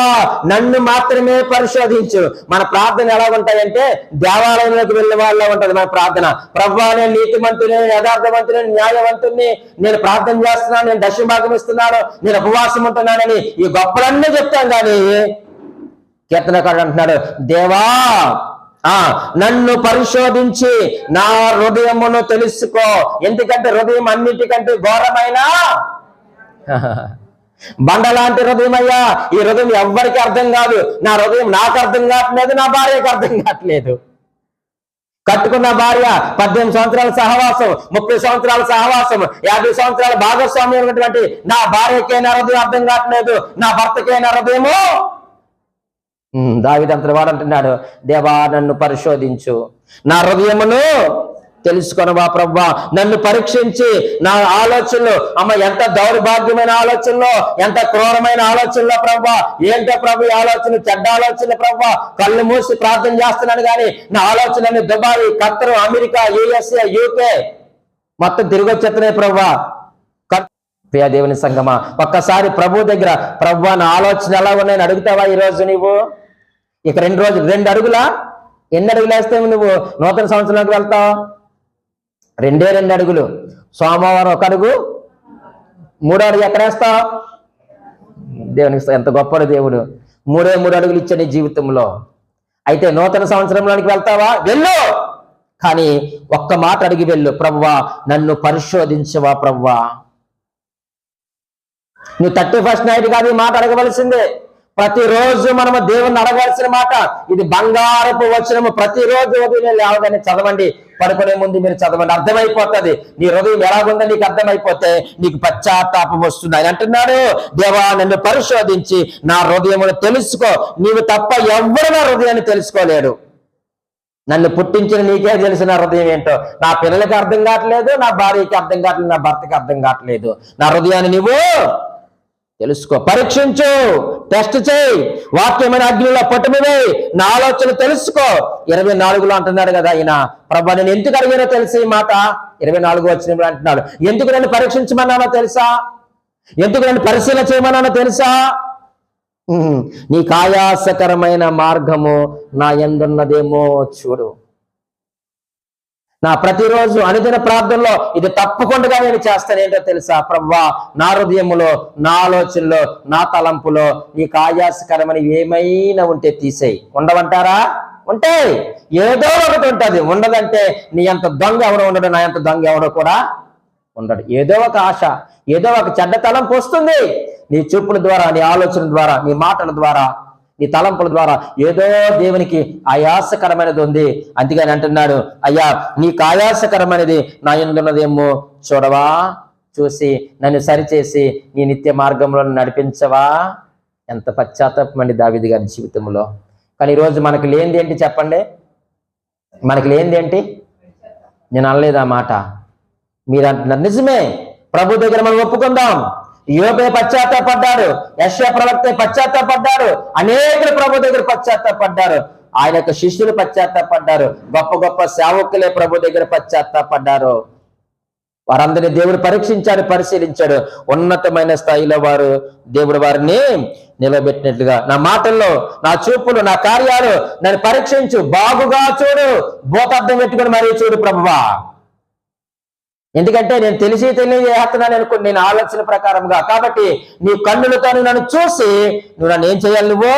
నన్ను మాత్రమే పరిశోధించు. మన ప్రార్థన ఎలా ఉంటాయంటే దేవాలయంలోకి వెళ్ళిన వాళ్ళ ఉంటది మన ప్రార్థన. ప్రభువా నేను నీతిమంతుని, యథార్థవంతుని, న్యాయవంతుని, నేను ప్రార్థన చేస్తున్నాను, నేను దశమ భాగం ఇస్తున్నాను, నేను ఉపవాసం ఉంటున్నానని ఈ గొప్పలన్నీ చెప్తాను. కానీ కీర్తనకారుడు అంటున్నాడు, దేవా నన్ను పరిశోధించి నా హృదయమును తెలుసుకో. ఎందుకంటే హృదయం అన్నిటికంటే ఘోరమైన బండలాంటి హృదయం అయ్యా. ఈ హృదయం ఎవ్వరికి అర్థం కాదు. నా హృదయం నాకు అర్థం కావట్లేదు, నా భార్యకు అర్థం కావట్లేదు. కట్టుకున్న భార్య 18 సంవత్సరాల సహవాసం, 30 సంవత్సరాల సహవాసం, 50 సంవత్సరాల భాగస్వామ్యం ఉన్నటువంటి నా భార్యకే నా హృదయం అర్థం కావట్లేదు, నా భర్తకే నా హృదయము. దావీదు అంతటి వాడు అంటున్నాడు, దేవా నన్ను పరిశోధించు, నా హృదయమును తెలుసుకొనవా ప్రభువా. నన్ను పరీక్షించి నా ఆలోచనలు, ఎంత దౌర్భాగ్యమైన ఆలోచనలో, ఎంత క్రూరమైన ఆలోచనలో ప్రభువా. ఏంటో ప్రభు ఈ ఆలోచన, చెడ్డ ఆలోచనలు ప్రభువా. కళ్ళు మూసి ప్రార్థన చేస్తున్నాను కానీ నా ఆలోచనలు Dubai, Khattar, America, USA, UK మొత్తం తిరిగి వచ్చేస్తున్నాయి ప్రభువా. ప్రియ దేవుని సంగమా, ఒక్కసారి ప్రభు దగ్గర, ప్రభువా నా ఆలోచన ఎలా ఉన్నాయని అడుగుతావా ఈరోజు నువ్వు? ఇక 2 అడుగులా? ఎన్ని అడుగులు వేస్తావు నువ్వు నూతన సంవత్సరానికి వెళ్తావు? 2 అడుగులు. సోమవారం 1 అడుగు, 3వ అడుగు ఎక్కడ వేస్తావు? దేవునికి ఎంత గొప్పడు దేవుడు, 3 అడుగులు ఇచ్చే నీ జీవితంలో. అయితే నూతన సంవత్సరంలోనికి వెళ్తావా? వెళ్ళు, కానీ ఒక్క మాట అడిగి వెళ్ళు, ప్రభువా నన్ను పరిశోధించవా ప్రభువా. నువ్వు 31st నైట్ కాదు ఈ మాట అడగవలసిందే. ప్రతిరోజు మనము దేవుణ్ణి అడగాల్సిన మాట ఇది. బంగారపు వచనము ప్రతిరోజు ఉదయం లేవగానే చదవండి, పడుకునే ముందు మీరు చదవండి, అర్థమైపోతుంది. నీ హృదయం ఎలాగుందో నీకు అర్థమైపోతే నీకు పశ్చాత్తాపం వస్తుంది. ఆయన అంటున్నాడు, దేవా నన్ను పరిశోధించి నా హృదయమును తెలుసుకో. నీవు తప్ప ఎవ్వరు నా హృదయాన్ని తెలుసుకోలేడు. నన్ను పుట్టించిన నీకే తెలిసిన హృదయం ఏంటో. నా పిల్లలకి అర్థం కావట్లేదు, నా భార్యకి అర్థం కావట్లేదు, నా భర్తకి అర్థం కావట్లేదు. నా హృదయాన్ని నీవు తెలుసుకో, పరీక్షించు, టెస్ట్ చేయి, వాక్యమైన అగ్నిలో పట్టుమివే, నా ఆలోచన తెలుసుకో. 24లో అంటున్నాడు కదా ఆయన, ప్రభా నేను ఎందుకు అడిగానో తెలిసి ఈ మాట 24 వచ్చినప్పుడు అంటున్నాడు, ఎందుకు నన్ను పరీక్షించమన్నానో తెలుసా, ఎందుకు నన్ను పరిశీలన చేయమన్నానో తెలుసా? నీకు ఆయాసకరమైన మార్గము నా యందున్నదేమో చూడు. నా ప్రతిరోజు అనుదిన ప్రార్థనలో ఇది తప్పకుండా నేను చేస్తాను. ఏంటో తెలుసా ప్రభువా, నా హృదయములో, నా ఆలోచనలో, నా తలంపులో నీకు ఆయాసకరమని ఏమైనా ఉంటే తీసేయి. ఉండవంటారా? ఉంటే ఏదో ఒకటి ఉంటుంది. ఉండదంటే నీ అంత దొంగ ఎవడో ఉండడు, నా అంత దొంగ ఎవడో కూడా ఉండడు. ఏదో ఒక ఆశ, ఏదో ఒక చెడ్డ తలంపు వస్తుంది నీ చూపుల ద్వారా, నీ ఆలోచన ద్వారా, నీ మాటల ద్వారా, నీ తలంపుల ద్వారా. ఏదో దేవునికి ఆయాసకరమైనది ఉంది. అందుకని అంటున్నాడు, అయ్యా నీకు ఆయాసకరమైనది నా యందున్నదేమో చూడవా, చూసి నన్ను సరిచేసి నీ నిత్య మార్గంలో నడిపించవా. ఎంత పశ్చాత్తాపం అండి దావీదు గారి జీవితంలో. కానీ ఈరోజు మనకు లేనిది ఏంటి చెప్పండి? మనకు లేనిది ఏంటి? నేను అనలేదు ఆ మాట, మీరు అంటున్నారు. నిజమే, ప్రభు దగ్గర మనం ఒప్పుకుందాం. యోబే పశ్చాత్తాపడ్డాడు, యెషయా ప్రవక్త పశ్చాత్తాపడ్డాడు, అనేకులు ప్రభు దగ్గర పశ్చాత్తాపడ్డారు. ఆయన యొక్క శిష్యులు పశ్చాత్తాపడ్డారు, గొప్ప గొప్ప సేవకులే ప్రభు దగ్గర పశ్చాత్తాపడ్డారు. వారందరినీ దేవుడు పరీక్షించాడు, పరిశీలించాడు. ఉన్నతమైన స్థాయిలో దేవుడు వారిని నిలబెట్టినట్లుగా, నా మాటల్లో, నా చూపులు, నా కార్యాలు నన్ను పరీక్షించు, బాగుగా చూడు, భూతార్థం పెట్టుకుని మరీ చూడు ప్రభువా. ఎందుకంటే నేను తెలిసి తెలియజేస్తున్నాను అనుకోండి, నేను ఆలోచన ప్రకారంగా. కాబట్టి నీ కన్నులతో నన్ను చూసి నువ్వు నన్ను ఏం చేయాలి? నువ్వు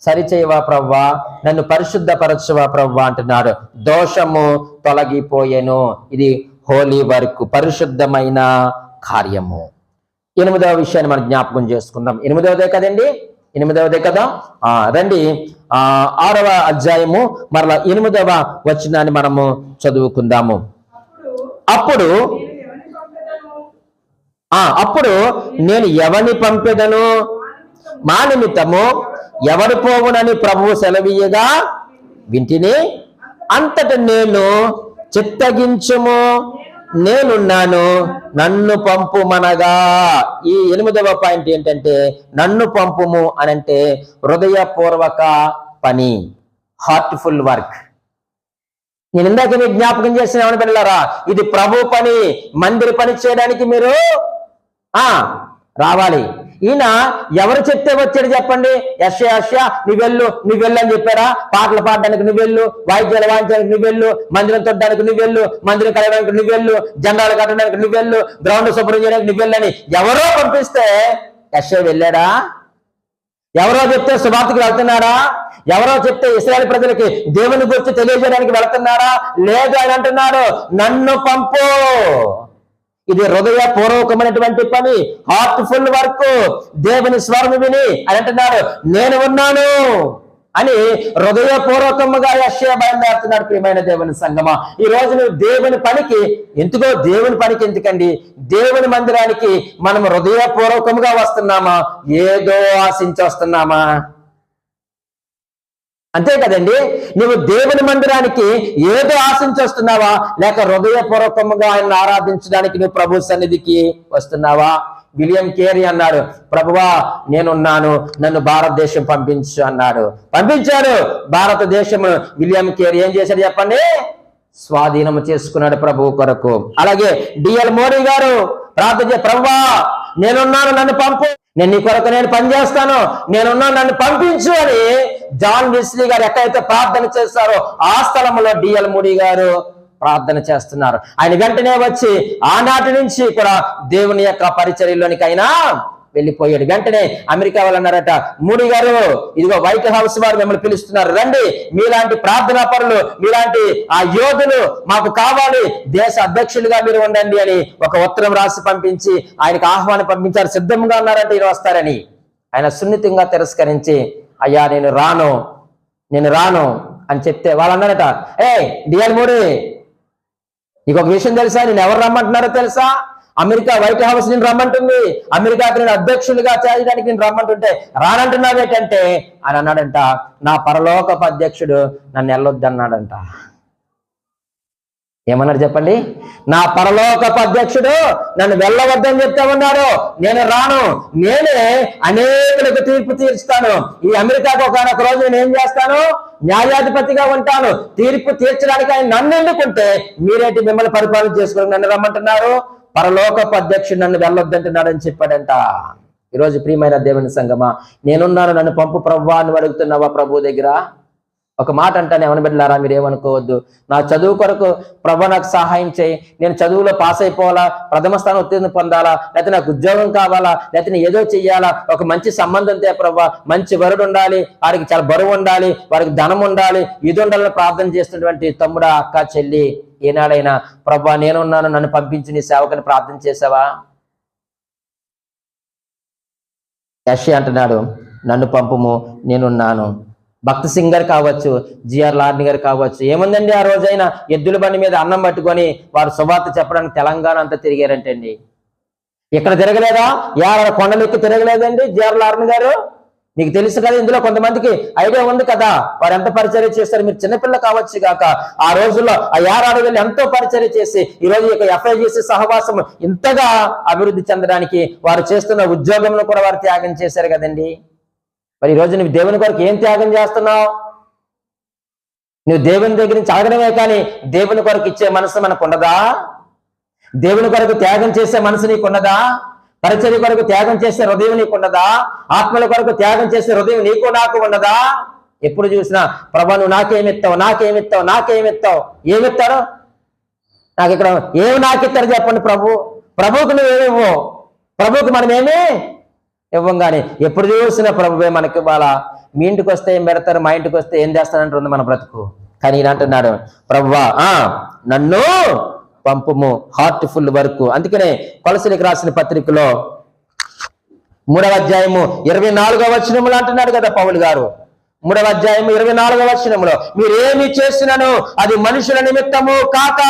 సరిచేయవా ప్రభువా, నన్ను పరిశుద్ధపరచువా ప్రభువా అంటున్నాడు. దోషము తొలగిపోయేను. ఇది హోలీ వర్క్, పరిశుద్ధమైన కార్యము. 8వ విషయాన్ని మనం జ్ఞాపకం చేసుకుందాం. 8వదే కదండి, 8వదే కదా. రండి 6వ అధ్యాయము మరలా 8వ వచనాన్ని మనము చదువుకుందాము. అప్పుడు నేను ఎవరిని పంపెదను, మా నిమిత్తము ఎవరు పోవునని ప్రభువు సెలవీయగా వింటిని. అంతట నేను చిత్తగించుము, నేనున్నాను, నన్ను పంపుమనగా. ఈ 8వ పాయింట్ ఏంటంటే, నన్ను పంపుము అనంటే హృదయపూర్వక పని, హార్ట్ఫుల్ వర్క్. నేను ఇందాక మీకు జ్ఞాపకం చేసిన ఏమని పిల్లలారా, ఇది ప్రభు పని, మందిర పని చేయడానికి మీరు రావాలి. ఈయన ఎవరు చెప్తే వచ్చాడు చెప్పండి? యెషయా నువ్వెళ్ళు అని చెప్పారా? పాటలు పాడడానికి నువ్వెళ్ళు, వాయిద్యాలు వాయించడానికి నువ్వెళ్ళు, మందిరం తొట్టడానికి నువ్వెళ్ళు, మందిరం కలగడానికి నువ్వెళ్ళు, జెండాలు కట్టడానికి నువ్వెళ్ళు, గ్రౌండ్ శుభ్రం చేయడానికి నువ్వెళ్ళని ఎవరో పంపిస్తే యెషయా వెళ్ళాడా? ఎవరో చెప్తే సువార్తకి వెళ్తున్నారా? ఎవరో చెప్తే ఇశ్రాయేలు ప్రజలకి దేవుని గురించి తెలియజేయడానికి వెళ్తున్నారా? లేదు. ఆయన అంటున్నాడు, నన్ను పంపు. ఇది హృదయపూర్వకమైనటువంటి పని, హార్ట్ఫుల్ వర్క్. దేవుని స్వరం విని అని అంటున్నాడు, నేను ఉన్నాను అని హృదయపూర్వకముగా యెషయా బయలుదేరుతున్నాడు. ప్రియమైన దేవుని సంగమా, ఈ రోజు నువ్వు దేవుని పనికి ఎందుకండి? దేవుని మందిరానికి మనం హృదయపూర్వకముగా వస్తున్నామా? ఏదో ఆశించి వస్తున్నామా? అంతే కదండి. నువ్వు దేవుని మందిరానికి ఏదో ఆశించి వస్తున్నావా, లేక హృదయపూర్వకముగా ఆయన ఆరాధించడానికి నువ్వు ప్రభు సన్నిధికి వస్తున్నావా? విలియం కేరీ అన్నాడు, ప్రభువా నేనున్నాను, నన్ను భారతదేశం పంపించు అన్నాడు. పంపించాడు. భారతదేశం విలియం కేరీ ఏం చేశాడు చెప్పండి? స్వాధీనం చేసుకున్నాడు ప్రభువు కొరకు. అలాగే డిఎల్ మోడీ గారు ప్రార్థన ప్రభువా నేనున్నాను, నన్ను పంపు, నేను నీ కొరకు నేను పనిచేస్తాను, నేనున్నాను, నన్ను పంపించు అని జాన్ వెస్లీ గారు ఎక్కడైతే ప్రార్థన చేస్తారో ఆ స్థలంలో డిఎల్ మోడీ గారు ప్రార్థన చేస్తున్నారు. ఆయన వెంటనే వచ్చి ఆనాటి నుంచి కూడా దేవుని యొక్క పరిచర్యలోనికి అయినా వెళ్ళిపోయాడు. వెంటనే అమెరికా వాళ్ళు అన్నారట, మోడీ గారు ఇదిగో వైట్ హౌస్ వారు మిమ్మల్ని పిలుస్తున్నారు, రండి, మీలాంటి ప్రార్థనా పరులు, మీలాంటి ఆ యోధులు మాకు కావాలి, దేశ అధ్యక్షులుగా మీరు ఉండండి అని ఒక ఉత్తరం రాసి పంపించి ఆయనకు ఆహ్వానం పంపించారు. సిద్ధంగా ఉన్నారంటే ఈయన వస్తారని. ఆయన సున్నితంగా తిరస్కరించి, అయ్యా నేను రాను అని చెప్తే వాళ్ళు అన్నారట, డిఎల్ మోడీ నీకు ఒక విషయం తెలుసా, నేను ఎవరు రమ్మంటున్నారో తెలుసా? అమెరికా వైట్ హౌస్ నేను రమ్మంటుంది, అమెరికాకి నేను అధ్యక్షులుగా చేయడానికి నేను రమ్మంటుంటే రానంటున్నావేటంటే అని అన్నాడంట, నా పరలోకపు అధ్యక్షుడు నన్ను వెళ్ళొద్దన్నాడంట. ఏమన్నాడు చెప్పండి? నా పరలోకపు అధ్యక్షుడు నన్ను వెళ్ళవద్దని చెప్తా ఉన్నారు. నేను రాను, నేనే అనేకులకు తీర్పు తీర్చుతాను. ఈ అమెరికాకు ఒకనొక రోజు నేను ఏం చేస్తాను? న్యాయాధిపతిగా ఉంటాను. తీర్పు తీర్చడానికి ఆయన నన్ను ఎన్నుకుంటే మీరేంటి మిమ్మల్ని పరిపాలన చేసుకుని నన్ను రమ్మంటున్నారు? పరలోకపు అధ్యక్షుడు నన్ను వెళ్ళొద్దంటున్నాడు అని చెప్పాడంట. ఈరోజు ప్రియమైన దేవుని సంగమా, నేనున్నాను, నన్ను పంపు ప్రభువా అని అడుగుతున్నావా ప్రభు దగ్గర? ఒక మాట అంటాను, ఎవరి బిడ్డలారా మీరేమనుకోవద్దు. నా చదువు కొరకు ప్రభు నాకు సహాయం చేయి, నేను చదువులో పాస్ అయిపోవాలా, ప్రథమ స్థానం ఉత్తీర్ణ పొందాలా, లేకపోతే నాకు ఉద్యోగం కావాలా, లేకపోతే నేను ఏదో చెయ్యాలా, ఒక మంచి సంబంధం తే ప్రభు, మంచి వరుడు ఉండాలి, వారికి చాలా బరువు ఉండాలి, వారికి ధనం ఉండాలి, ఇది ఉండాలని ప్రార్థన చేస్తున్నటువంటి తమ్ముడా, అక్క, చెల్లి, ఏనాడైనా ప్రభు నేనున్నాను, నన్ను పంపించి నీ సేవకుని ప్రార్థన చేసావా? యెషయా అంటున్నాడు, నన్ను పంపుము, నేనున్నాను. భక్త్ సింగ్ గారు కావచ్చు, జిఆర్ లార్ని గారు కావచ్చు, ఏముందండి ఆ రోజైనా ఎద్దుల బండి మీద అన్నం పట్టుకొని వారు సువార్త చెప్పడానికి తెలంగాణ అంతా తిరిగారంటండి. ఇక్కడ తిరగలేదా? కొండలెక్కి తిరగలేదండి జిఆర్ లార్ని గారు? మీకు తెలుసు కదా, ఇందులో కొంతమందికి ఐడియా ఉంది కదా, వారు ఎంత పరిచర్య చేస్తారు. మీరు చిన్నపిల్ల కావచ్చు కాక ఆ రోజుల్లో ఆ 6 అడుగులు ఎంతో పరిచర్య చేసి ఈరోజు ఇక FIGC సహవాసం ఇంతగా అభివృద్ధి చెందడానికి వారు చేస్తున్న ఉద్యోగంలో కూడా వారు త్యాగం చేశారు కదండి. మరి ఈరోజు నువ్వు దేవుని కొరకు ఏం త్యాగం చేస్తున్నావు? నువ్వు దేవుని దగ్గర నుంచి అడగడమే కానీ దేవుని కొరకు ఇచ్చే మనసు మనకు ఉండదా? దేవుని కొరకు త్యాగం చేసే మనసు నీకున్నదా? పరిచర్య కొరకు త్యాగం చేసే హృదయం నీకున్నదా? ఆత్మల కొరకు త్యాగం చేసే హృదయం నీకు నాకు ఉన్నదా? ఎప్పుడు చూసినా ప్రభు నువ్వు నాకేమిస్తావు? ఏమిస్తారు? నాకు ఇక్కడ ఏమి నాకిస్తారు చెప్పండి. ప్రభువుకు నువ్వేమివ్వు, ప్రభువుకు మనమేమి ఇవ్వంగానే ఎప్పుడు చూసినా ప్రభువే మనకి ఇవ్వాలా. మీ ఇంటికి వస్తే ఏం పెడతారు, మా ఇంటికి వస్తే ఏం చేస్తానంటుంది మన బ్రతుకు. కానీ ఈయన అంటున్నాడు, ప్రభువా నన్ను పంపుము, హార్ట్ఫుల్ వర్క్. అందుకనే కొలసీలకు రాసిన పత్రికలో 3వ అధ్యాయము 24వ వచనములు అంటున్నాడు కదా పౌలు గారు. 3వ అధ్యాయము 24వ వచనములో, మీరేమి చేసినను అది మనుషుల నిమిత్తము కాక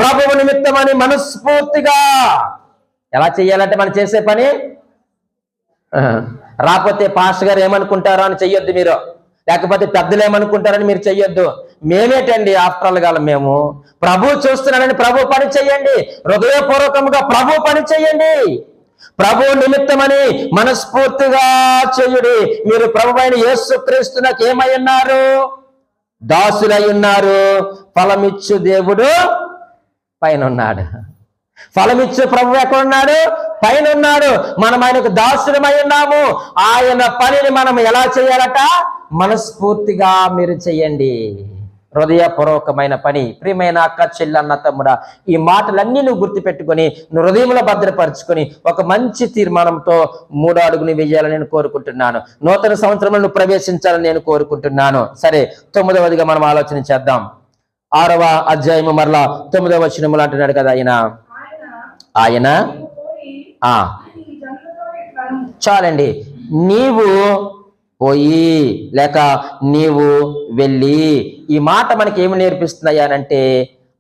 ప్రభువు నిమిత్తమని మనస్ఫూర్తిగా. ఎలా చెయ్యాలంటే మనం చేసే పని రాకపోతే పాస్టర్ గారు ఏమనుకుంటారో అని చెయ్యొద్దు మీరు, లేకపోతే పెద్దలు ఏమనుకుంటారని మీరు చెయ్యొద్దు. మేమేటండి ఆఫ్టర్ కాలం, మేము ప్రభు చూస్తున్నాడని ప్రభు పని చెయ్యండి, హృదయపూర్వకంగా ప్రభు పని చెయ్యండి, ప్రభు నిమిత్తమని మనస్ఫూర్తిగా చెయ్యుడి. మీరు ప్రభు అయిన యేసుక్రీస్తునకు ఏమై ఉన్నారు? దాసులై ఉన్నారు. ఫలమిచ్చు దేవుడు పైన ఉన్నాడు. ఫలమిచ్చు ప్రభు ఎక్కడున్నాడు? పైన ఉన్నాడు. మనం ఆయనకు దాసులమై ఉన్నాము. ఆయన పనిని మనం ఎలా చేయాలట? మనస్ఫూర్తిగా మీరు చెయ్యండి. హృదయపూర్వకమైన పని. ప్రియమైన అక్క, చెల్లన్న, తమ్ముడా, ఈ మాటలన్నీ నువ్వు గుర్తుపెట్టుకొని నువ్వు హృదయంలో భద్రపరుచుకొని ఒక మంచి తీర్మానంతో 3వ అడుగుని వేయాలని నేను కోరుకుంటున్నాను. నూతన సంవత్సరంలో నువ్వు ప్రవేశించాలని నేను కోరుకుంటున్నాను. సరే, 9వదిగా మనం ఆలోచన చేద్దాం. 6వ అధ్యాయము మరలా 9వ వచనములు అంటున్నాడు కదా ఆయన చాలండి. నీవు పోయి లేక నీవు వెళ్ళి, ఈ మాట మనకి ఏమి నేర్పిస్తున్నాయి అనంటే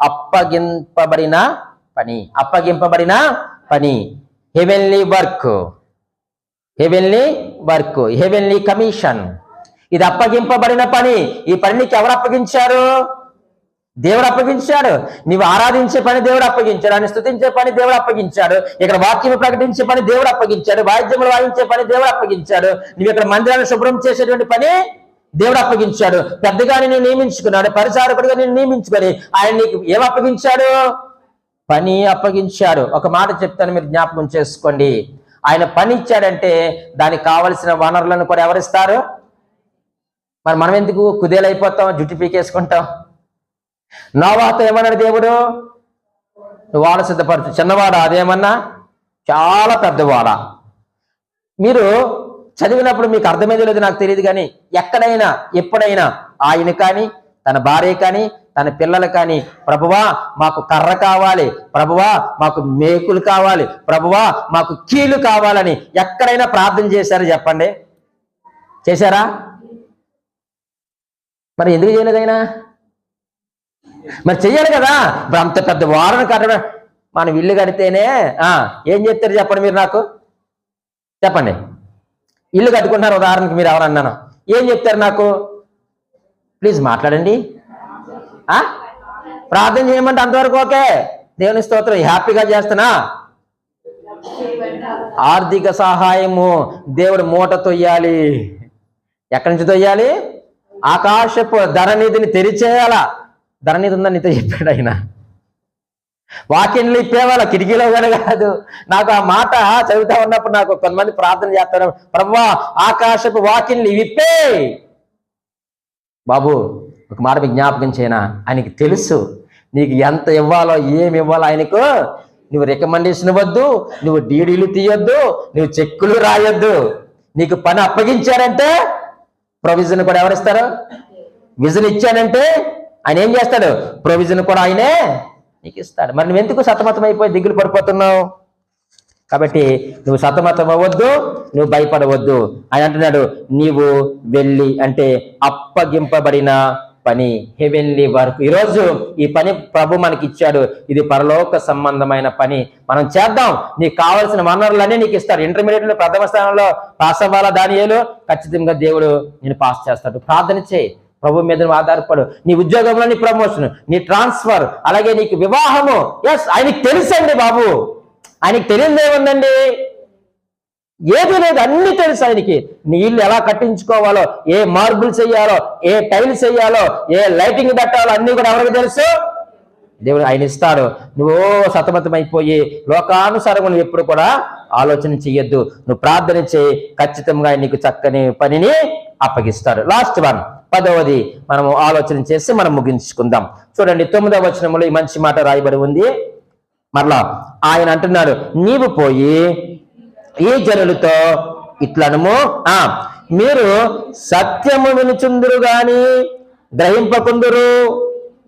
అప్పగింపబడిన పని, హెవెన్లీ వర్క్, హెవెన్లీ కమిషన్. ఇది అప్పగింపబడిన పని. ఈ పని నీకు ఎవరు అప్పగించారు? దేవుడు అప్పగించాడు. నీవు ఆరాధించే పని దేవుడు అప్పగించాడు, ఆయన స్తుతించే పని దేవుడు అప్పగించాడు, ఇక్కడ వాక్యం ప్రకటించే పని దేవుడు అప్పగించాడు, వాయిద్యములు వాయించే పని దేవుడు అప్పగించాడు, నువ్వు ఇక్కడ మందిరాన్ని శుభ్రం చేసేటువంటి పని దేవుడు అప్పగించాడు, పెద్దగా నేను నియమించుకున్నాడు, పరిచారకుడిగా నేను నియమించుకొని ఆయన నీకు ఏం అప్పగించాడు? పని అప్పగించాడు. ఒక మాట చెప్తాను, మీరు జ్ఞాపకం చేసుకోండి. ఆయన పని ఇచ్చాడంటే దానికి కావలసిన వనరులను కూడా ఎవరిస్తారు? మరి మనం ఎందుకు కుదేలైపోతాం, జుట్టు పీకేసుకుంటాం? నోవాహుతో ఏమన్నాడు దేవుడు? నువ్వు వాడ సిద్ధపరచు. చిన్నవాడా అదేమన్నా? చాలా పెద్దవాడా. మీరు చదివినప్పుడు మీకు అర్థమైందో లేదో నాకు తెలియదు, కానీ ఎక్కడైనా ఎప్పుడైనా ఆయన కానీ తన భార్య కానీ తన పిల్లలు కానీ, ప్రభువా మాకు కర్ర కావాలి, ప్రభువా మాకు మేకులు కావాలి, ప్రభువా మాకు కీలు కావాలని ఎక్కడైనా ప్రార్థన చేశారు? చెప్పండి, చేశారా? మరి ఎందుకు చేయలేదైనా? మరి చెయ్యాలి కదా. ఇప్పుడు అంత పెద్ద వారను కట్టడం, మనం ఇల్లు కడితేనే ఏం చేస్తారు చెప్పండి, మీరు నాకు చెప్పండి. ఇల్లు కట్టుకుంటున్నారు ఉదాహరణకి, మీరు ఎవరన్నాను ఏం చెప్తారు నాకు? ప్లీజ్ మాట్లాడండి. ప్రార్థన చేయమంటే అంతవరకు ఓకే, దేవుని స్తోత్రం, హ్యాపీగా చేస్తున్నా. ఆర్థిక సహాయము దేవుడు మూట తొయ్యాలి. ఎక్కడి నుంచి తొయ్యాలి? ఆకాశపు ధరనిధిని తెరిచేయాలా. ధరనిధి ఉందని నీతో చెప్పాడు ఆయన. వాక్యంలో ఇప్పేవాళ్ళ కిటికీలో కూడా కాదు. నాకు ఆ మాట చదువుతా ఉన్నప్పుడు నాకు కొంతమంది ప్రార్థన చేస్తారు, ప్రభువా ఆకాశపు వాక్యంలు విప్పే. బాబు ఒక మాట మీకు జ్ఞాపకం చేయనా, ఆయనకి తెలుసు నీకు ఎంత ఇవ్వాలో ఏమి ఇవ్వాలో ఆయనకు. నువ్వు రికమెండేషన్ ఇవ్వద్దు, నువ్వు డీడీలు తీయొద్దు, నువ్వు చెక్కులు రాయొద్దు. నీకు పని అప్పగించారంటే ప్రొవిజన్ కూడా ఎవరిస్తారు? విజన్ ఇచ్చానంటే ఆయన ఏం చేస్తాడు? ప్రొవిజన్ కూడా ఆయనే నీకు ఇస్తాడు. మరి నువ్వెందుకు సతమతం అయిపోయి దిగులు పడిపోతున్నావు? కాబట్టి నువ్వు సతమతం అవ్వద్దు, నువ్వు భయపడవద్దు. ఆయన అంటున్నాడు నీవు వెళ్ళి, అంటే అప్పగింపబడిన పని, హెవెన్లీ వర్క్. ఈరోజు ఈ పని ప్రభు మనకి ఇచ్చాడు. ఇది పరలోక సంబంధమైన పని. మనం చేద్దాం. నీకు కావాల్సిన వనరులన్నీ నీకు ఇస్తాడు. ఇంటర్మీడియట్ లో ప్రథమ స్థానంలో పాస్ అవ్వాలా దానియేలు? ఖచ్చితంగా దేవుడు నేను పాస్ చేస్తాడు. ప్రార్థన చేయి, ప్రభు మీద నువ్వు ఆధారపడు. నీ ఉద్యోగంలో నీ ప్రమోషన్, నీ ట్రాన్స్ఫర్, అలాగే నీకు వివాహము. ఎస్, ఆయనకి తెలుసండి బాబు. ఆయనకి తెలియదు ఏముందండి? ఏది లేదు, అన్ని తెలుసు ఆయనకి. నీ ఇల్లు ఎలా కట్టించుకోవాలో, ఏ మార్బుల్స్ వేయాలో, ఏ టైల్స్ వేయాలో, ఏ లైటింగ్ పెట్టాలో అన్ని కూడా ఎవరికి తెలుసు? దేవుడు ఆయన ఇస్తాడు. నువ్వు సతమతం అయిపోయి లోకానుసారంగా నువ్వు ఎప్పుడు కూడా ఆలోచన చెయ్యొద్దు. నువ్వు ప్రార్థన చేయి, ఖచ్చితంగా ఆయన నీకు చక్కని పనిని అప్పగిస్తాడు. లాస్ట్ వన్, 10వది మనము ఆలోచన చేసి మనం ముగించుకుందాం. చూడండి, 9వ వచనంలో ఈ మంచి మాట రాయబడి ఉంది. మరలా ఆయన అంటున్నాడు, నీవు పోయి ఈ జనులతో ఇట్లనము, మీరు సత్యము వినుచుందురు గాని గ్రహింపకుందురు,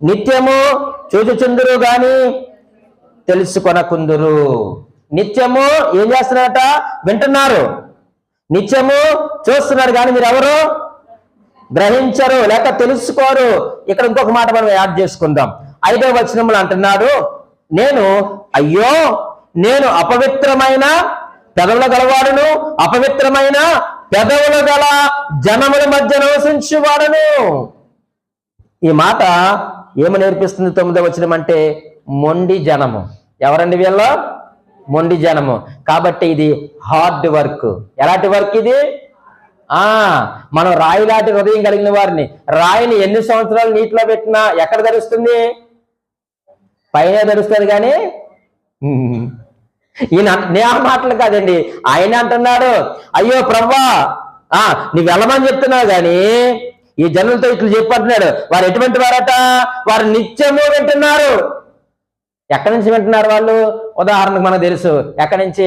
నిత్యము చూచుచుందురు గాని తెలుసుకొనకుందురు. నిత్యము ఏం చేస్తున్నారట? వింటున్నారు. నిత్యము చూస్తున్నారు కానీ మీరు ఎవరు గ్రహించరు లేక తెలుసుకోరు. ఇక్కడ ఇంకొక మాట మనం యాడ్ చేసుకుందాం. 5వ వచనంలో అంటున్నాడు, అయ్యో నేను అపవిత్రమైన పెదవుల గలవాడును, అపవిత్రమైన పెదవుల గల జనముల మధ్య నివసించువాడును. ఈ మాట ఏమి నేర్పిస్తుంది? 9వ వచనం అంటే మొండి జనము. ఎవరండి వీళ్ళ? మొండి జనము. కాబట్టి ఇది హార్డ్ వర్క్. ఎలాంటి వర్క్ ఇది? మనం రాయి లాంటి హృదయం కలిగిన వారిని, రాయిని ఎన్ని సంవత్సరాలు నీటిలో పెట్టినా ఎక్కడ ధరిస్తుంది? పైన ధరిస్తుంది. కానీ ఈయన నే ఆ మాటలు కాదండి, ఆయన అంటున్నాడు, అయ్యో ప్రభువా నువ్వు వెళ్ళమని చెప్తున్నావు కానీ ఈ జనులతో ఇట్లు చెప్పంటున్నాడు, వారు ఎటువంటి వారట? వారు నిత్యము వింటున్నారు. ఎక్కడి నుంచి వింటున్నారు వాళ్ళు? ఉదాహరణకు మనకు తెలుసు, ఎక్కడి నుంచి?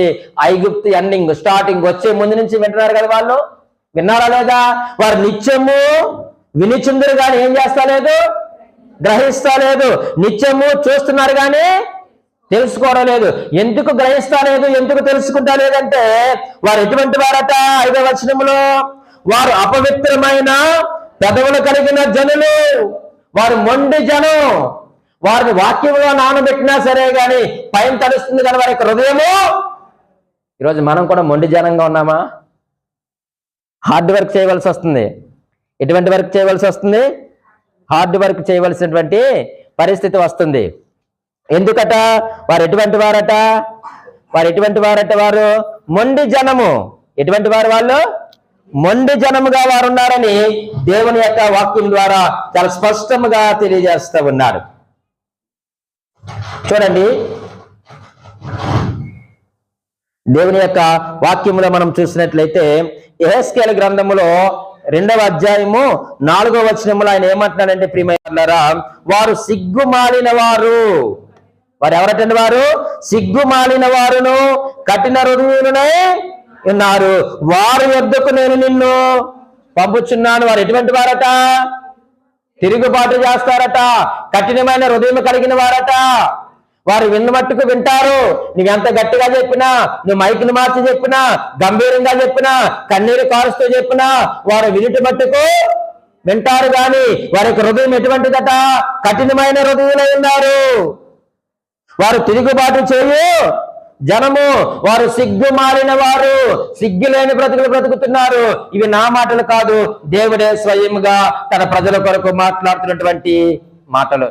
ఐగుప్తు ఎండింగ్ స్టార్టింగ్ వచ్చే ముందు నుంచి వింటున్నారు కదా వాళ్ళు. విన్నారా లేదా? వారు నిత్యము వినిచుందరు కానీ ఏం చేస్తా లేదు, గ్రహిస్తా లేదు. నిత్యము చూస్తున్నారు కానీ తెలుసుకోవడం లేదు. ఎందుకు గ్రహిస్తా లేదు, ఎందుకు తెలుసుకుంటా లేదంటే వారు ఎటువంటి వారట? 5వ వచనంలో, వారు అపవిత్రమైన పెదవులు కలిగిన జనులు, వారు మొండి జనం. వారిని వాక్యంలో నానబెట్టినా సరే గాని పైన తడుస్తుంది కానీ వారి యొక్క హృదయము. ఈరోజు మనం కూడా మొండి జనంగా ఉన్నామా? హార్డ్ వర్క్ చేయవలసి వస్తుంది. ఎటువంటి వర్క్ చేయవలసి వస్తుంది? హార్డ్ వర్క్ చేయవలసినటువంటి పరిస్థితి వస్తుంది. ఎందుకట? వారు ఎటువంటి వారట? వారు మొండి జనము. ఎటువంటి వారు వాళ్ళు? మొండి జనముగా వారు ఉన్నారని దేవుని యొక్క వాక్యం ద్వారా చాలా స్పష్టంగా తెలియజేస్తూ ఉన్నాడు. చూడండి, దేవుని యొక్క వాక్యములో మనం చూసినట్లయితే యెహెజ్కేలు గ్రంథములో 2వ అధ్యాయము 4వ వచనములో ఆయన ఏమంటున్నాడంటే, ప్రియమైనలారా, వారు సిగ్గుమాలిన వారు. వారు ఎవరటండి? వారు సిగ్గుమాలిన వారును కఠిన హృదయులనే ఉన్నారు. వారి యొద్దకు నేను నిన్ను పంపుచున్నాను. వారు ఎటువంటి వారట? తిరుగుబాటు చేస్తారట, కఠినమైన హృదయం కలిగిన వారట. వారు విన్న మట్టుకు వింటారు. నువ్వెంత గట్టిగా చెప్పినా, నువ్వు మైకుని మార్చి చెప్పినా, గంభీరంగా చెప్పినా, కన్నీరు కారుస్తూ చెప్పినా వారు వినుటి మట్టుకు వింటారు. గాని వారి యొక్క హృదయం ఎటువంటిదట? కఠినమైన హృదయులై ఉన్నారు. వారు తిరుగుబాటు చేయు జనము, వారు సిగ్గు మారిన వారు, సిగ్గు లేని బ్రతుకులు బ్రతుకుతున్నారు. ఇవి నా మాటలు కాదు, దేవుడే స్వయంగా తన ప్రజల కొరకు మాట్లాడుతున్నటువంటి మాటలు.